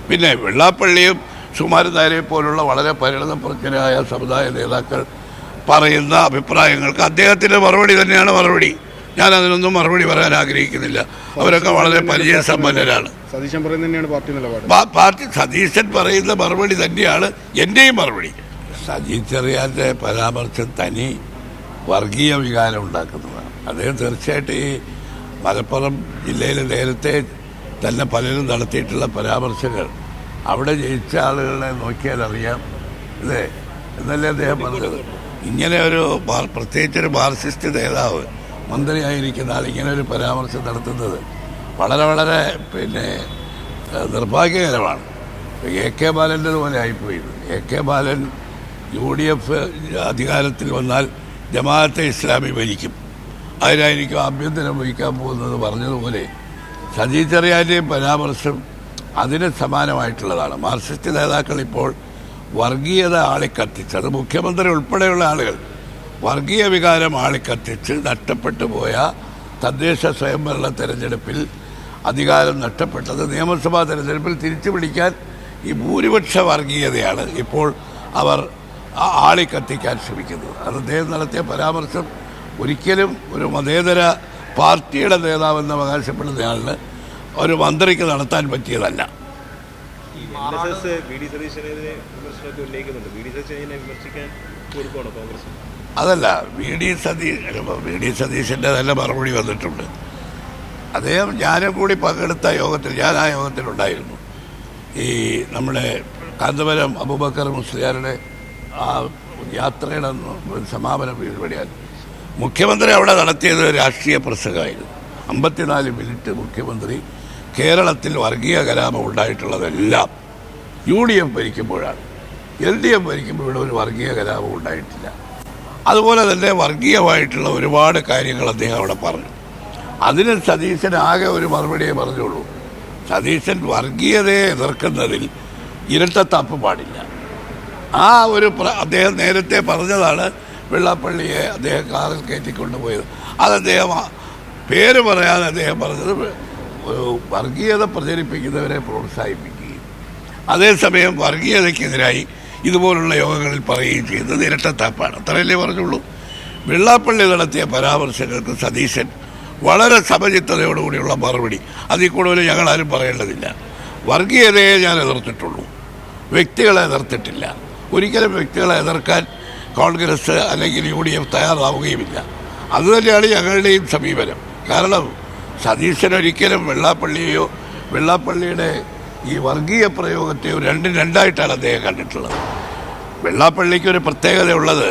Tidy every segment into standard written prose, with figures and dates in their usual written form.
പിന്നെ വെള്ളാപ്പള്ളിയും സുകുമാരൻ നായരെ പോലുള്ള വളരെ പരിണതപ്രജ്ഞരായ സമുദായ നേതാക്കൾ പറയുന്ന അഭിപ്രായങ്ങൾക്ക് അദ്ദേഹത്തിൻ്റെ മറുപടി തന്നെയാണ് മറുപടി. ഞാൻ അതിനൊന്നും മറുപടി പറയാൻ ആഗ്രഹിക്കുന്നില്ല. അവരൊക്കെ വളരെ പരിചയസമ്പന്നരാണ്. സതീശൻ പറയുന്ന മറുപടി തന്നെയാണ് എൻ്റെയും മറുപടി. സജി ചെറിയാൻ്റെ പരാമർശം തനി വർഗീയ വികാരം ഉണ്ടാക്കുന്നതാണ്. അദ്ദേഹം തീർച്ചയായിട്ടും ഈ മലപ്പുറം ജില്ലയിൽ നേരത്തെ തന്നെ പലരും നടത്തിയിട്ടുള്ള പരാമർശങ്ങൾ അവിടെ ജയിച്ച ആളുകളെ നോക്കിയാൽ അറിയാം അല്ലേ എന്നല്ലേ അദ്ദേഹം പറഞ്ഞത്. ഇങ്ങനെ ഒരു പ്രത്യേകിച്ചൊരു മാർക്സിസ്റ്റ് നേതാവ് മന്ത്രിയായിരിക്കുന്ന ആൾ ഇങ്ങനെ ഒരു പരാമർശം നടത്തുന്നത് വളരെ വളരെ നിർഭാഗ്യകരമാണ്. AK ബാലൻ്റെതുപോലെ ആയിപ്പോയി. AK ബാലൻ UDF അധികാരത്തിൽ വന്നാൽ ജമാഅത്തെ ഇസ്ലാമി ഭരിക്കും, അതിനായിരിക്കും ആഭ്യന്തരം വഹിക്കാൻ പോകുന്നത് പറഞ്ഞതുപോലെ സജി ചെറിയാൻ്റെയും പരാമർശം അതിന് സമാനമായിട്ടുള്ളതാണ്. മാർക്സിസ്റ്റ് നേതാക്കൾ ഇപ്പോൾ വർഗീയത ആളിക്കത്തിച്ച്, അത് മുഖ്യമന്ത്രി ഉൾപ്പെടെയുള്ള ആളുകൾ വർഗീയ വികാരം ആളിക്കത്തിച്ച് നഷ്ടപ്പെട്ടു പോയ തദ്ദേശ സ്വയംഭരണ തെരഞ്ഞെടുപ്പിൽ അധികാരം നഷ്ടപ്പെട്ടത് നിയമസഭാ തെരഞ്ഞെടുപ്പിൽ തിരിച്ചു പിടിക്കാൻ ഈ ഭൂരിപക്ഷ വർഗീയതയാണ് ഇപ്പോൾ അവർ ആളിക്കത്തിക്കാൻ ശ്രമിക്കുന്നത്. അത് അദ്ദേഹം നടത്തിയ പരാമർശം ഒരിക്കലും ഒരു മതേതര പാർട്ടിയുടെ നേതാവെന്ന് അവകാശപ്പെടുന്നയാളിന് ഒരു മന്ത്രിക്ക് നടത്താൻ പറ്റിയതല്ല. അതല്ല, വി ഡി സതീശൻ്റെ നല്ല മറുപടി വന്നിട്ടുണ്ട്. അദ്ദേഹം ഞാനും കൂടി പങ്കെടുത്ത യോഗത്തിൽ, ഞാൻ ആ യോഗത്തിലുണ്ടായിരുന്നു. ഈ നമ്മുടെ കാന്തപുരം അബൂബക്കർ മുസ്ലിയാരുടെ ആ യാത്രയുടെ സമാപന പരിപാടിയാണ് മുഖ്യമന്ത്രി അവിടെ നടത്തിയത്. രാഷ്ട്രീയ പ്രസംഗമായിരുന്നു. 54 മിനിറ്റ് മുഖ്യമന്ത്രി കേരളത്തിൽ വർഗീയ കലാപം ഉണ്ടായിട്ടുള്ളതെല്ലാം UDF ഭരിക്കുമ്പോഴാണ്. LDF ഭരിക്കുമ്പോൾ ഇവിടെ ഒരു വർഗീയ കലാപം ഉണ്ടായിട്ടില്ല. അതുപോലെ തന്നെ വർഗീയമായിട്ടുള്ള ഒരുപാട് കാര്യങ്ങൾ അദ്ദേഹം അവിടെ പറഞ്ഞു. അതിന് സതീശൻ ആകെ ഒരു മറുപടിയേ പറഞ്ഞുള്ളൂ. സതീശൻ വർഗീയതയെ എതിർക്കുന്നതിൽ ഇരട്ടത്താപ്പ് പാടില്ല. ആ ഒരു അദ്ദേഹം നേരത്തെ പറഞ്ഞതാണ്. വെള്ളാപ്പള്ളിയെ അദ്ദേഹം കാറിൽ കയറ്റിക്കൊണ്ടുപോയത് അത് അദ്ദേഹം പേര് പറയാതെ അദ്ദേഹം പറഞ്ഞത് വർഗീയത പ്രചരിപ്പിക്കുന്നവരെ പ്രോത്സാഹിപ്പിക്കുകയും അതേസമയം വർഗീയതയ്ക്കെതിരായി ഇതുപോലുള്ള യോഗങ്ങളിൽ പറയുകയും ചെയ്യുന്നത് ഇരട്ടത്താപ്പാണ്. അത്രയല്ലേ പറഞ്ഞുള്ളൂ. വെള്ളാപ്പള്ളി നടത്തിയ പരാമർശങ്ങൾക്ക് സതീശൻ വളരെ സമചിത്തതയോടുകൂടിയുള്ള മറുപടി, അതിൽ കൂടുതൽ ഞങ്ങളാരും പറയേണ്ടതില്ല. വർഗീയതയെ ഞാൻ എതിർത്തിട്ടുള്ളൂ, വ്യക്തികളെ എതിർത്തിട്ടില്ല. ഒരിക്കലും വ്യക്തികളെ എതിർക്കാൻ കോൺഗ്രസ് അല്ലെങ്കിൽ UDF തയ്യാറാവുകയുമില്ല. അതുതന്നെയാണ് ഞങ്ങളുടെയും സമീപനം. കാരണം സതീശൻ ഒരിക്കലും വെള്ളാപ്പള്ളിയെയോ വെള്ളാപ്പള്ളിയുടെ ഈ വർഗീയ പ്രയോഗത്തെയോ രണ്ടായിട്ടാണ് അദ്ദേഹം കണ്ടിട്ടുള്ളത്. വെള്ളാപ്പള്ളിക്കൊരു പ്രത്യേകതയുള്ളത്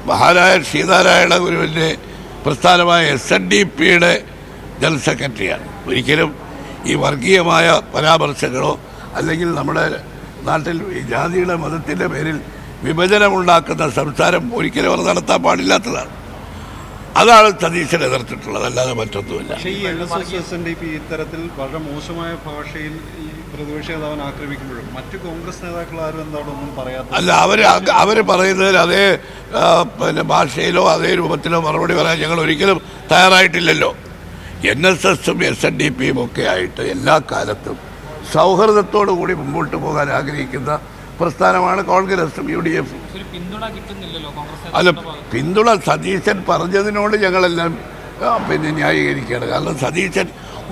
മഹാനായ ശ്രീനാരായണ ഗുരുവിൻ്റെ പ്രസ്ഥാനമായ SNDPയുടെ ജനറൽ സെക്രട്ടറിയാണ്. ഒരിക്കലും ഈ വർഗീയമായ പരാമർശങ്ങളോ അല്ലെങ്കിൽ നമ്മുടെ നാട്ടിൽ ഈ ജാതിയുടെ മതത്തിൻ്റെ പേരിൽ വിഭജനമുണ്ടാക്കുന്ന സംസാരം ഒരിക്കലും അവർ നടത്താൻ പാടില്ലാത്തതാണ്. അതാണ് സതീശൻ എതിർത്തിട്ടുള്ളത്, അല്ലാതെ മറ്റൊന്നുമില്ല. ഇത്തരത്തിൽ വളരെ മോശമായ ഭാഷയിൽ ഈ പ്രതിപക്ഷ നേതാവിനെ ആക്രമിക്കുമ്പോഴും മറ്റു കോൺഗ്രസ് നേതാക്കൾ ആരും എന്താണ് ഒന്നും പറയാത്തത്? അല്ല, അവർ പറയുന്നതിൽ അതേ ഭാഷയിലോ അതേ രൂപത്തിലോ മറുപടി പറയാൻ ഞങ്ങൾ ഒരിക്കലും തയ്യാറായിട്ടില്ലല്ലോ. NSSും SNDPയും ഒക്കെ ആയിട്ട് എല്ലാ കാലത്തും സൗഹൃദത്തോടു കൂടി മുമ്പോട്ട് പോകാൻ ആഗ്രഹിക്കുന്ന പ്രസ്ഥാനമാണ് കോൺഗ്രസും UDFും. അല്ല, പിന്തുണ സതീശൻ പറഞ്ഞതിനോട് ഞങ്ങളെല്ലാം ന്യായീകരിക്കുകയാണ്. കാരണം സതീശൻ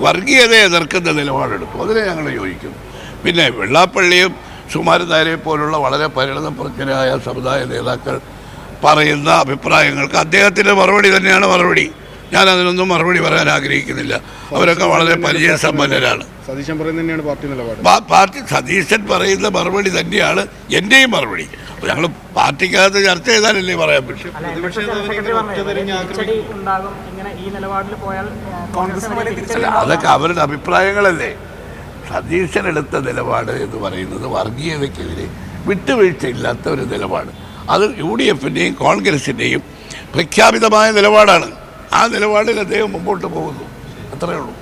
വർഗീയതയെ എതിർക്കുന്ന നിലപാടെടുത്തു, അതിനെ ഞങ്ങൾ യോജിക്കുന്നു. പിന്നെ വെള്ളാപ്പള്ളിയും സുകുമാരൻ നായരെ പോലുള്ള വളരെ പരിണതപ്രജ്ഞരായ സമുദായ നേതാക്കൾ പറയുന്ന അഭിപ്രായങ്ങൾക്ക് അദ്ദേഹത്തിൻ്റെ മറുപടി തന്നെയാണ് മറുപടി. ഞാൻ അതിനൊന്നും മറുപടി പറയാൻ ആഗ്രഹിക്കുന്നില്ല. അവരൊക്കെ വളരെ പരിചയസമ്പന്നരാണ്. സതീശൻ പറയുന്ന മറുപടി തന്നെയാണ് എൻ്റെയും മറുപടി. ഞങ്ങൾ പാർട്ടിക്കകത്ത് ചർച്ച ചെയ്താലല്ലേ പറയാൻ പറ്റും. അതൊക്കെ അവരുടെ അഭിപ്രായങ്ങളല്ലേ. സതീശൻ എടുത്ത നിലപാട് എന്ന് പറയുന്നത് വർഗീയതയ്ക്കെതിരെ വിട്ടുവീഴ്ചയില്ലാത്ത ഒരു നിലപാട്. അത് UDFിൻ്റെയും കോൺഗ്രസിൻ്റെയും പ്രഖ്യാപിതമായ നിലപാടാണ്. ആ നിലപാടിൽ അദ്ദേഹം മുമ്പോട്ട് പോകുന്നു, അത്രയേ ഉള്ളൂ.